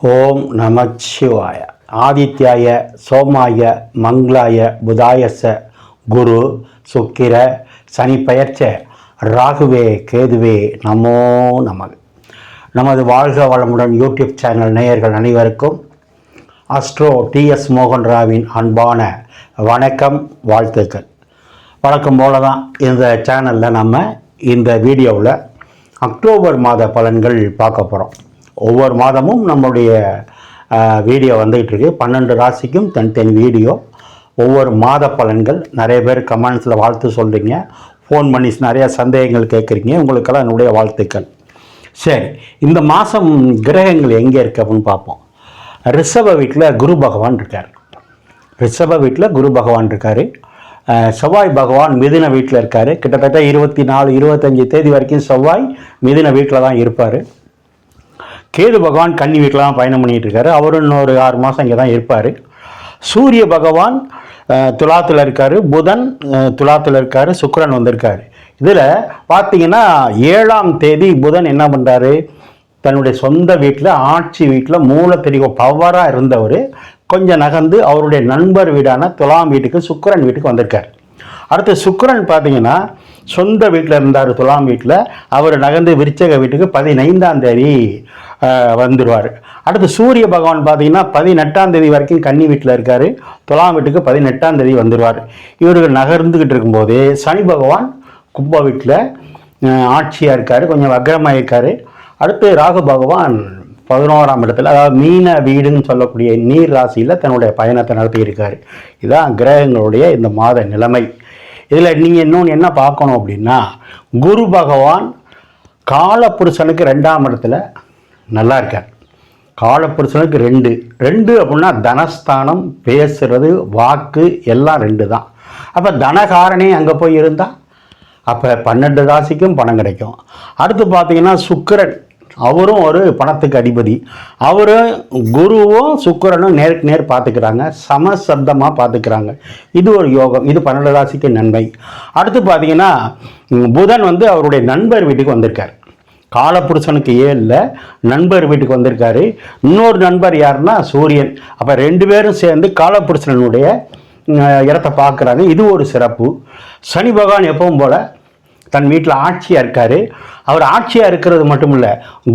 ஓம் நமச்சிவாய. ஆதித்யாய சோமாய மங்களாய புதாயச குரு சுக்கிர சனி பெயர்ச்ச ராகுவே கேதுவே நமோ நமது. நமது வாழ்க வளமுடன் யூடியூப் சேனல் நேயர்கள் அனைவருக்கும் அஸ்ட்ரோ டிஎஸ் மோகன்ராவின் அன்பான வணக்கம், வாழ்த்துக்கள். வழக்கம் போல தான் இந்த சேனலில் நம்ம இந்த வீடியோவில் அக்டோபர் மாத பலன்கள் பார்க்க போகிறோம். ஒவ்வொரு மாதமும் நம்மளுடைய வீடியோ வந்துகிட்ருக்கு. 12 ராசிக்கும் தனித்தனி வீடியோ, ஒவ்வொரு மாத பலன்கள். நிறைய பேர் கமெண்ட்ஸில் வாழ்த்து சொல்கிறீங்க, ஃபோன் பண்ணி நிறையா சந்தேகங்கள் கேட்குறீங்க. உங்களுக்கெல்லாம் என்னுடைய வாழ்த்துக்கள். சரி, இந்த மாதம் கிரகங்கள் எங்கே இருக்குது அப்படின்னு பார்ப்போம். ரிஷப வீட்டில் குரு பகவான் இருக்கார். ரிஷப வீட்டில் குரு பகவான் இருக்கார். செவ்வாய் பகவான் மிதுன வீட்டில் இருக்கார். கிட்டத்தட்ட 24, 25 தேதி வரைக்கும் செவ்வாய் மிதுன வீட்டில் தான் இருப்பார். கேது பகவான் கன்னி வீட்டில் தான் பயணம் பண்ணிகிட்டு இருக்காரு. அவரும் இன்னொரு 6 மாதம் இங்கே தான் இருப்பார். சூரிய பகவான் துலாத்தில் இருக்கார். புதன் துலாத்தில் இருக்கார். சுக்கிரன் வந்திருக்காரு. இதில் பார்த்தீங்கன்னா 7ஆம் தேதி புதன் என்ன பண்ணுறாரு, தன்னுடைய சொந்த வீட்டில், ஆட்சி வீட்டில் மூலத்திரிகோ பவராக இருந்தவர் கொஞ்சம் நகர்ந்து அவருடைய நண்பர் வீடான துலாம் வீட்டுக்கு, சுக்கிரன் வீட்டுக்கு வந்திருக்கார். அடுத்து சுக்கிரன் பார்த்தீங்கன்னா சொந்த வீட்டில் இருந்தார் துலாம் வீட்டில், அவர் நகர்ந்து விருச்சக வீட்டுக்கு 15ஆம் தேதி வந்துடுவார். அடுத்து சூரிய பகவான் பார்த்தீங்கன்னா 18ஆம் தேதி வரைக்கும் கன்னி வீட்டில் இருக்கார். துலாம் வீட்டுக்கு 18ஆம் தேதி வந்துடுவார். இவர்கள் நகர்ந்துக்கிட்டு இருக்கும்போது சனி பகவான் கும்ப வீட்டில் ஆட்சியாக இருக்கார், கொஞ்சம் வக்ரமாக இருக்கார். அடுத்து ராகு பகவான் 11ஆம் இடத்துல, அதாவது மீன வீடுன்னு சொல்லக்கூடிய நீர் ராசியில் தன்னுடைய பயணத்தை நடத்தி இருக்கார். இதுதான் கிரகங்களுடைய இந்த மாத நிலைமை. இதில் நீங்கள் இன்னொன்று என்ன பார்க்கணும் அப்படின்னா, குரு பகவான் காலப்புருஷனுக்கு 2ஆம் இடத்துல நல்லா இருக்கார். காலப்புருஷனுக்கு 2 அப்படின்னா தனஸ்தானம், பேசுறது, வாக்கு எல்லாம் 2 தான். அப்போ தனகாரனே அங்கே போய் இருந்தால் அப்போ 12 ராசிக்கும் பணம் கிடைக்கும். அடுத்து பார்த்தீங்கன்னா சுக்கிரன், அவரும் ஒரு பணத்துக்கு அதிபதி. அவரும் குருவும் சுக்கிரனும் நேருக்கு நேர் பார்த்துக்கிறாங்க, சமசப்தமாக பார்த்துக்கிறாங்க. இது ஒரு யோகம். இது 12 ராசிக்கு நன்மை. அடுத்து பார்த்தீங்கன்னா புதன் அவருடைய நண்பர் வீட்டுக்கு வந்திருக்கார். காலப்புருஷனுக்கு 7ல் நண்பர் வீட்டுக்கு வந்திருக்காரு. இன்னொரு நண்பர் யாருன்னா சூரியன். அப்போ 2 பேரும் சேர்ந்து காலப்புருஷனுடைய இடத்தை பார்க்குறாங்க. இது ஒரு சிறப்பு. சனி பகவான் எப்பவும் போல் தன் வீட்டில் ஆட்சியாக இருக்கார். அவர் ஆட்சியாக இருக்கிறது மட்டும் இல்லை,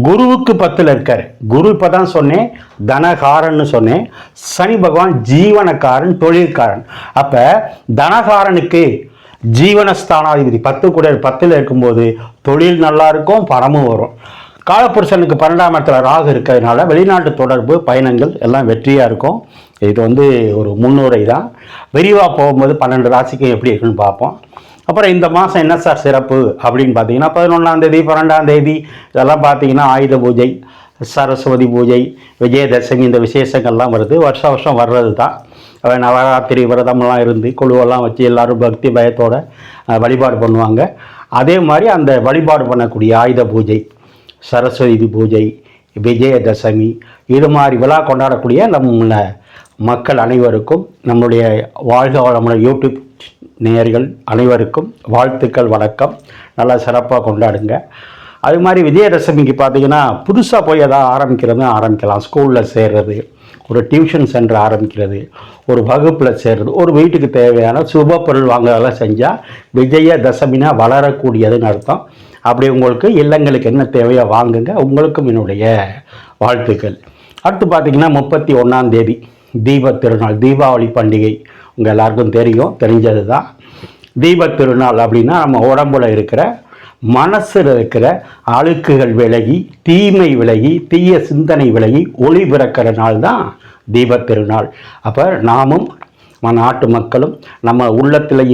குருவுக்கு 10ல் இருக்கார். குரு இப்போ தான் சொன்னேன் தனகாரன்னு சொன்னேன். சனி பகவான் ஜீவனக்காரன், தொழில்காரன். அப்போ தனகாரனுக்கு ஜீவனஸ்தானாதிபதி 10 கூட 10ல் இருக்கும்போது தொழில் நல்லா இருக்கும், பணமும் வரும். காலப்புருஷனுக்கு 12ஆம் இடத்துல ராகு இருக்கிறதுனால வெளிநாட்டு தொடர்பு, பயணங்கள் எல்லாம் வெற்றியாக இருக்கும். இது ஒரு முன்னுரை தான். விரிவாக போகும்போது 12 ராசிக்கு எப்படி இருக்குன்னு பார்ப்போம். அப்புறம் இந்த மாதம் என்ன சார் சிறப்பு அப்படின்னு பார்த்தீங்கன்னா, 11ஆம் தேதி 12ஆம் தேதி இதெல்லாம் பார்த்தீங்கன்னா ஆயுத பூஜை, சரஸ்வதி பூஜை, விஜயதசமி, இந்த விசேஷங்கள்லாம் வருது. வருஷம் வர்றது தான். நவராத்திரி விரதமெல்லாம் இருந்து குழுவெல்லாம் வச்சு எல்லோரும் பக்தி பயத்தோடு வழிபாடு பண்ணுவாங்க. அதே மாதிரி அந்த வழிபாடு பண்ணக்கூடிய ஆயுத பூஜை, சரஸ்வதி பூஜை, விஜயதசமி, இது மாதிரி விழா கொண்டாடக்கூடிய நம்ம மக்கள் அனைவருக்கும், நம்முடைய வாழ்க வளமுடன் யூடியூப் நேயர்கள் அனைவருக்கும் வாழ்த்துக்கள், வணக்கம். நல்லா சிறப்பாக கொண்டாடுங்க. அது மாதிரி விஜயதசமிக்கு பார்த்தீங்கன்னா புதுசாக போய் எதாவது ஆரம்பிக்கலாம். ஸ்கூலில் சேர்றது, ஒரு டியூஷன் சென்டர் ஆரம்பிக்கிறது, ஒரு வகுப்பில் சேர்றது, ஒரு வீட்டுக்கு தேவையான சுப பொருள் வாங்குறதெல்லாம் செஞ்சால் விஜயதசமினா வளரக்கூடியதுன்னு அர்த்தம். அப்படி உங்களுக்கு இல்லங்களுக்கு என்ன தேவையோ வாங்குங்க. உங்களுக்கும் என்னுடைய வாழ்த்துக்கள். அடுத்து பார்த்திங்கன்னா 31ஆம் தேதி தீபத் திருநாள், தீபாவளி பண்டிகை. உங்கள் எல்லாருக்கும் தெரிஞ்சது தான். தீபத் திருநாள் அப்படின்னா நம்ம உடம்புல இருக்கிற, மனசில் இருக்கிற அழுக்குகள் விலகி, தீமை விலகி, தீய சிந்தனை விலகி ஒளி பிறக்கிற நாள் தான் தீபத் திருநாள். அப்போ நாமும் நாட்டு மக்களும் நம்ம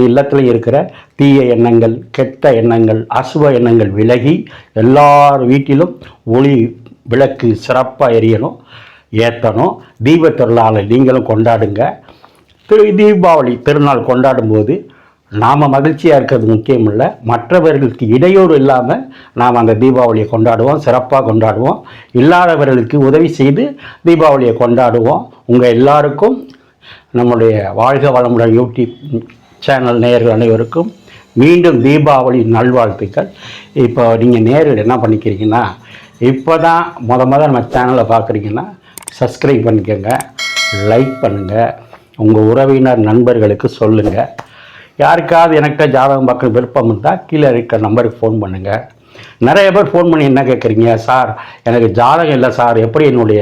இல்லத்தில் இருக்கிற தீய எண்ணங்கள், கெட்ட எண்ணங்கள், அசுப எண்ணங்கள் விலகி எல்லார் வீட்டிலும் ஒளி விளக்கு சிறப்பாக எரியணும், ஏற்றணும். தீபத் திருநாளை நீங்களும் கொண்டாடுங்க. தீபாவளி திருநாள் கொண்டாடும்போது நாம் மகிழ்ச்சியாக இருக்கிறது முக்கியம் இல்லை, மற்றவர்களுக்கு இடையூறு இல்லாமல் நாம் அந்த தீபாவளியை கொண்டாடுவோம், சிறப்பாக கொண்டாடுவோம். இல்லாதவர்களுக்கு உதவி செய்து தீபாவளியை கொண்டாடுவோம். உங்கள் எல்லாருக்கும் நம்முடைய வாழ்க வளமுடன் யூடியூப் சேனல் நேயர்கள் அனைவருக்கும் மீண்டும் தீபாவளி நல்வாழ்த்துக்கள். இப்போ நீங்கள் நேரில் என்ன பண்ணிக்கிறீங்கன்னா, இப்போ தான் முத நம்ம சேனலை பார்க்குறீங்கன்னா சப்ஸ்கிரைப் பண்ணிக்கோங்க, லைக் பண்ணுங்கள், உங்கள் உறவினர் நண்பர்களுக்கு சொல்லுங்கள். யாருக்காவது எனக்கிட்ட ஜாதகம் பார்க்க விருப்பம் இருந்தால் கீழே இருக்கிற நம்பருக்கு ஃபோன் பண்ணுங்கள். நிறைய பேர் ஃபோன் பண்ணி என்ன கேட்குறீங்க, சார் எனக்கு ஜாதகம் இல்லை சார், எப்படி என்னுடைய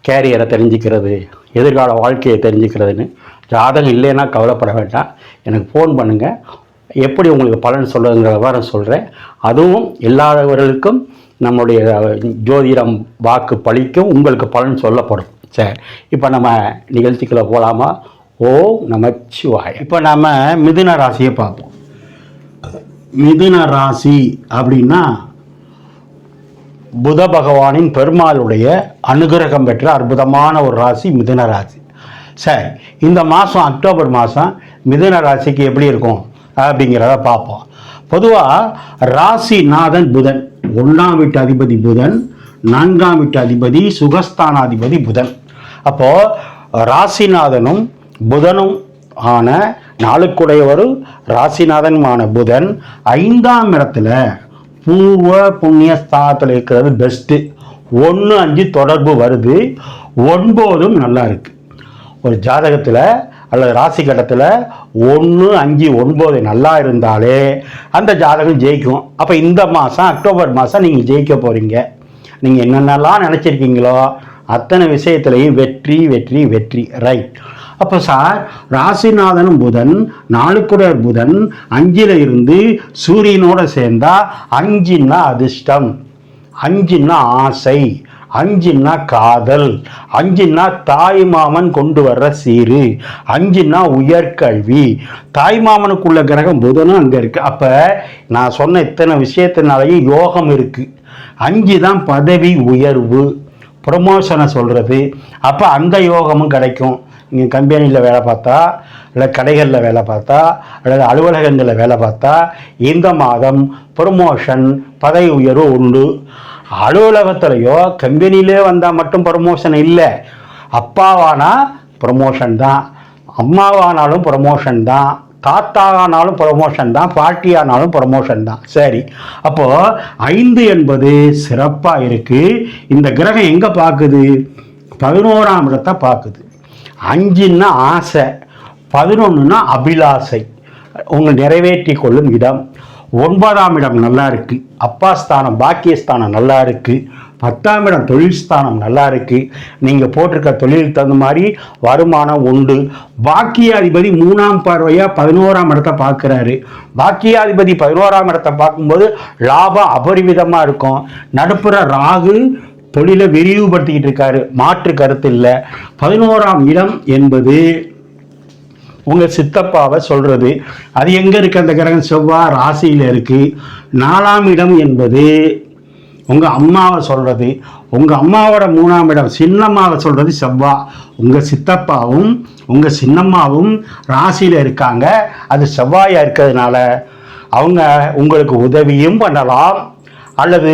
கேரியரை தெரிஞ்சுக்கிறது, எதிர்கால வாழ்க்கையை தெரிஞ்சுக்கிறதுன்னு. ஜாதகம் இல்லைன்னா கவலைப்பட வேண்டாம், எனக்கு ஃபோன் பண்ணுங்கள். எப்படி உங்களுக்கு பலன் சொல்கிறதுங்கிற விவரம் சொல்கிறேன். அதுவும் இல்லாதவர்களுக்கும் நம்முடைய ஜோதிடம் வாக்கு பலிக்கும், உங்களுக்கு பலன் சொல்லப்படும். சரி, இப்போ நம்ம நிகழ்ச்சிக்குள்ளே போகலாமா? ஓம் நமச்சிவாய. இப்போ நம்ம மிதுன ராசியை பார்ப்போம். மிதுன ராசி அப்படின்னா புத பகவானின் பெருமாளுடைய அனுகிரகம் பெற்ற அற்புதமான ஒரு ராசி மிதுன ராசி. சரி, இந்த மாதம் அக்டோபர் மாதம் மிதுன ராசிக்கு எப்படி இருக்கும் அப்படிங்கிறத பார்ப்போம். பொதுவாக ராசிநாதன் புதன், 1ஆம் வீட்டு அதிபதி புதன், 4ஆம் வீட்டு அதிபதி சுகஸ்தானாதிபதி புதன். அப்போது ராசிநாதனும் புதனும் ஆன நாளுக்குடையவரும் ராசிநாதனுமான புதன் 5ஆம் இடத்துல பூர்வ புண்ணிய ஸ்தானத்தில் இருக்கிறது பெஸ்ட்டு. 1-5 தொடர்பு வருது, 9ம் நல்லா இருக்கு. ஒரு ஜாதகத்தில் அல்லது ராசி கட்டத்தில் 1, 5, 9 நல்லா இருந்தாலே அந்த ஜாதகம் ஜெயிக்கும். அப்போ இந்த மாதம் அக்டோபர் மாதம் நீங்கள் ஜெயிக்க போகிறீங்க. நீங்கள் என்னென்னலாம் நினச்சிருக்கீங்களோ அத்தனை விஷயத்துலையும் வெற்றி வெற்றி வெற்றி. ரைட். அப்போ சார், ராசிநாதனும் புதன், நாளுக்குடையர் புதன் 5ல் இருந்து சூரியனோட சேர்ந்தா 5ன்னா அதிர்ஷ்டம், 5ன்னா ஆசை, 5ன்னா காதல், 5ன்னா தாய் மாமன் கொண்டு வர்ற சீரு, 5ன்னா உயர்கல்வி. தாய் மாமனுக்குள்ள கிரகம் புதனும் அங்கே இருக்கு. அப்போ நான் சொன்ன இத்தனை விஷயத்தினாலேயும் யோகம் இருக்கு. 5 தான் பதவி உயர்வு, ப்ரொமோஷனை சொல்கிறது. அப்போ அந்த யோகமும் கிடைக்கும். நீங்கள் கம்பெனியில் வேலை பார்த்தா, இல்லை கடைகளில் வேலை பார்த்தா, அல்லது அலுவலகங்களில் வேலை பார்த்தா இந்த மாதம் ப்ரொமோஷன் பதவி உயர்வு உண்டு. அலுவலகத்துலையோ கம்பெனியிலே வந்தால் மட்டும் ப்ரொமோஷன் இல்லை. அப்பாவானா ப்ரொமோஷன் தான், அம்மாவானாலும் ப்ரொமோஷன் தான், தாத்தாவானாலும் ப்ரொமோஷன் தான், பாட்டியானாலும் ப்ரொமோஷன் தான். சரி, அப்போது 5 என்பது சிறப்பாக இருக்குது. இந்த கிரகம் எங்கே பார்க்குது? 11ஆம் இடத்தை பார்க்குது. 5ன்னா ஆசை, 11ன்னா அபிலாசை, உங்கள் நிறைவேற்றி கொள்ளும் இடம். 9ஆம் இடம் நல்லா இருக்குது, அப்பா ஸ்தானம் பாக்கியஸ்தானம் நல்லா இருக்குது. 10ஆம் இடம் தொழில் ஸ்தானம் நல்லா இருக்குது. நீங்கள் போட்டிருக்க தொழிலுக்கு தகுந்த மாதிரி வருமானம் உண்டு. பாக்கியாதிபதி 3ஆம் பார்வையாக 11ஆம் இடத்தை பார்க்குறாரு. பாக்கியாதிபதி 11ஆம் இடத்தை பார்க்கும்போது லாபம் அபரிமிதமாக இருக்கும். நடுப்புற ராகு தொழிலை விரிவுபடுத்திக்கிட்டு இருக்காரு, மாற்று கருத்து இல்லை. 11ஆம் இடம் என்பது உங்கள் சித்தப்பாவை சொல்கிறது. அது எங்கே இருக்குது? அந்த கிரகம் செவ்வாய் ராசியில் இருக்குது. 4ஆம் இடம் என்பது உங்கள் அம்மாவை சொல்கிறது. உங்கள் அம்மாவோட 3ஆம் இடம் சின்னம்மாவை சொல்கிறது செவ்வாய். உங்கள் சித்தப்பாவும் உங்கள் சின்னம்மாவும் ராசியில் இருக்காங்க. அது செவ்வாயாக இருக்கிறதுனால அவங்க உங்களுக்கு உதவியும் பண்ணலாம், அல்லது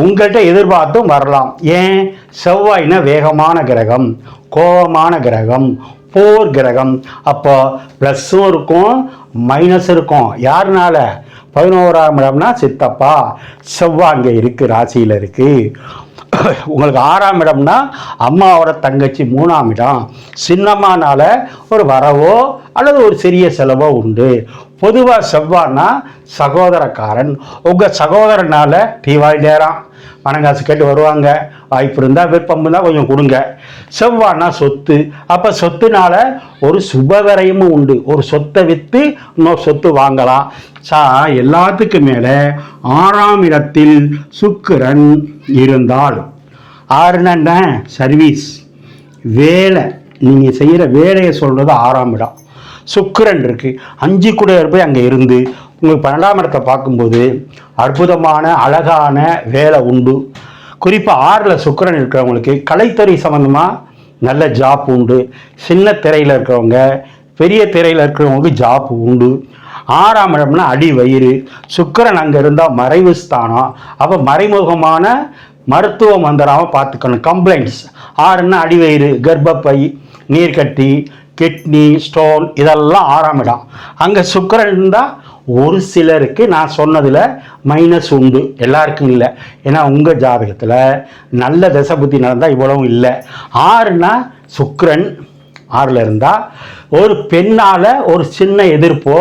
உங்கள்கிட்ட எதிர்பார்த்தும் வரலாம். ஏன்? செவ்வாய்னா வேகமான கிரகம், கோபமான கிரகம், போர் கிரகம். அப்போ ப்ளஸ்ஸும் இருக்கும் மைனஸ் இருக்கும். யாருனால? 11ஆம் இடம்னா சித்தப்பா, செவ்வாய் அங்கே இருக்குது, ராசியில் இருக்குது. உங்களுக்கு 6ஆம் இடம்னா அம்மாவோட தங்கச்சி 3ஆம் இடம், சின்னம்மானால ஒரு வரவோ அல்லது ஒரு சிறிய செலவோ உண்டு. பொதுவாக செவ்வாய்னா சகோதரக்காரன். உங்கள் சகோதரனால் தீபாவளி நேரம் பணங்காசு கேட்டு வருவாங்க, வாய்ப்பு இருந்தால் விருப்பம் இருந்தால் கொஞ்சம் கொடுங்க. செவ்வாய்னா சொத்து. அப்போ சொத்துனால ஒரு சுபவரையும் உண்டு. ஒரு சொத்தை விற்று இன்னொரு சொத்து வாங்கலாம். எல்லாத்துக்கும் மேலே 6ஆம் இடத்தில் சுக்கிரன் இருந்தால், 6ன்னா சர்வீஸ், வேலை, நீங்கள் செய்கிற வேலையை சொல்கிறது 6ஆம் இடம். சுக்கிரன் இருக்குது. 5 கூட போய் அங்கே இருந்து உங்களுக்கு 12ஆம் இடத்தை பார்க்கும்போது அற்புதமான அழகான வேலை உண்டு. குறிப்பாக 6ல் சுக்கிரன் இருக்கிறவங்களுக்கு கலைத்துறை சம்மந்தமாக நல்ல ஜாப் உண்டு. சின்ன திரையில் இருக்கிறவங்க, பெரிய திரையில் இருக்கிறவங்களுக்கு ஜாப் உண்டு. 6ஆம் இடம்னா அடி வயிறு. சுக்கிரன் அங்கே இருந்தால் மறைவு ஸ்தானம். அப்போ மறைமுகமான மருத்துவம் வந்துடாமல் பார்த்துக்கணும். கம்ப்ளைண்ட்ஸ். 6ன்னா அடிவயிறு, கர்ப்பப்பை, நீர்க்கட்டி, கிட்னி ஸ்டோன், இதெல்லாம் 6ஆம் இடம். அங்கே சுக்கிரன் இருந்தால் ஒரு சிலருக்கு நான் சொன்னதில் மைனஸ் உண்டு, எல்லாருக்கும் இல்லை. ஏன்னா உங்கள் ஜாதகத்தில் நல்ல தசை புத்தி நடந்தால் இவ்வளவும் இல்லை. 6னா சுக்கிரன் 6ல் இருந்தால் ஒரு பெண்ணால் ஒரு சின்ன எதிர்ப்போ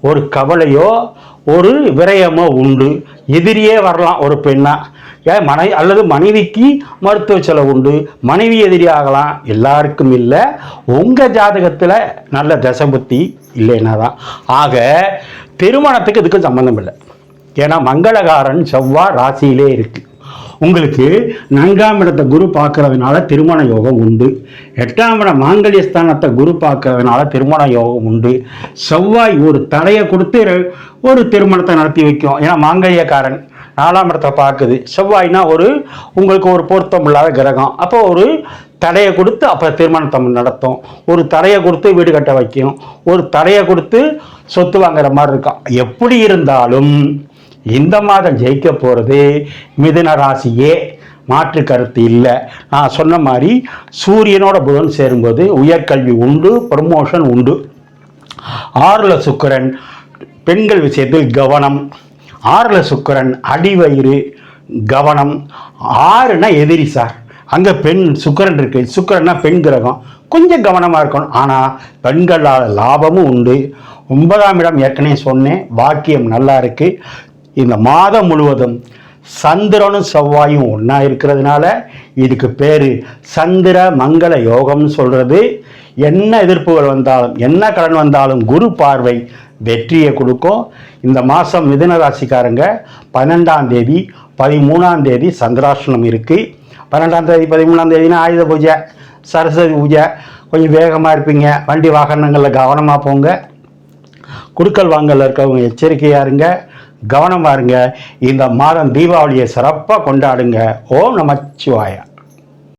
ஒரு கவலையோ ஒரு விரயமோ உண்டு. எதிரியே வரலாம் ஒரு பெண்ணா, ஏன் அல்லது மனைவிக்கு மருத்துவ செலவு உண்டு, மனைவி எதிரி ஆகலாம். எல்லாருக்கும் இல்லை. உங்கள் ஜாதகத்தில் நல்ல தசை புத்தி இல்லைன்னா தான். ஆக திருமணத்துக்கு இதுக்கு சம்மந்தம் இல்லை. ஏன்னா மங்களகாரன் செவ்வாய் ராசியிலே இருக்கு. உங்களுக்கு 4ஆம் இடத்தை குரு பார்க்கறதுனால திருமண யோகம் உண்டு. 8ஆம் இடம் மாங்கல்ய ஸ்தானத்தை குரு பார்க்கறதுனால திருமண யோகம் உண்டு. செவ்வாய் ஒரு தடையை கொடுத்து ஒரு திருமணத்தை நடத்தி வைக்கும். ஏன்னா மாங்கல்யக்காரன் 4ஆம் இடத்தை பார்க்குது. செவ்வாய்னா உங்களுக்கு ஒரு பொருத்தம் இல்லாத கிரகம். அப்போ ஒரு தடையை கொடுத்து அப்போ திருமணத்தை நடத்தும். ஒரு தடையை கொடுத்து வீடு கட்ட வைக்கும். ஒரு தடையை கொடுத்து சொத்து வாங்குற மாதிரி இருக்கும். எப்படி இருந்தாலும் இந்த மாதம் ஜெயிக்க போகிறது மிதுன ராசியே, மாற்று கருத்து இல்லை. நான் சொன்ன மாதிரி சூரியனோட புதன் சேரும்போது உயர்கல்வி உண்டு, ப்ரமோஷன் உண்டு. 6ல் சுக்கிரன் பெண்கள் விஷயத்தில் கவனம். 6ல் சுக்கிரன் அடிவயிறு கவனம். 6னா எதிரி சார், அங்கே பெண் சுக்கிரன் இருக்கு. சுக்கிரன்னா பெண் கிரகம், கொஞ்சம் கவனமாக இருக்கணும். ஆனால் பெண்களால் லாபமும் உண்டு. 9ஆம் இடம் ஏற்கனவே சொன்னேன், பாக்கியம் நல்லா இருக்கு. இந்த மாதம் முழுவதும் சந்திரனும் செவ்வாயும் ஒன்றா இருக்கிறதுனால இதுக்கு பேர் சந்திர மங்கள யோகம்னு சொல்கிறது. என்ன எதிர்ப்புகள் வந்தாலும் என்ன கடன் வந்தாலும் குரு பார்வை வெற்றியை கொடுக்கும். இந்த மாதம் மிதுன ராசிக்காரங்க 12ஆம் தேதி 13ஆம் தேதி சந்திராஷ்டமம் இருக்குது. 12ஆம் தேதி 13ஆம் தேதினா ஆயுத பூஜை, சரஸ்வதி பூஜை. கொஞ்சம் வேகமாக இருப்பீங்க. வண்டி வாகனங்களில் கவனமாக போங்க. குடுக்கல் வாங்கல இருக்கவங்க எச்சரிக்கையாக இருங்க, கவனமாக இருங்க. இந்த மாதம் தீபாவளியை சிறப்பாக கொண்டாடுங்க. ஓம் நமச்சிவாய.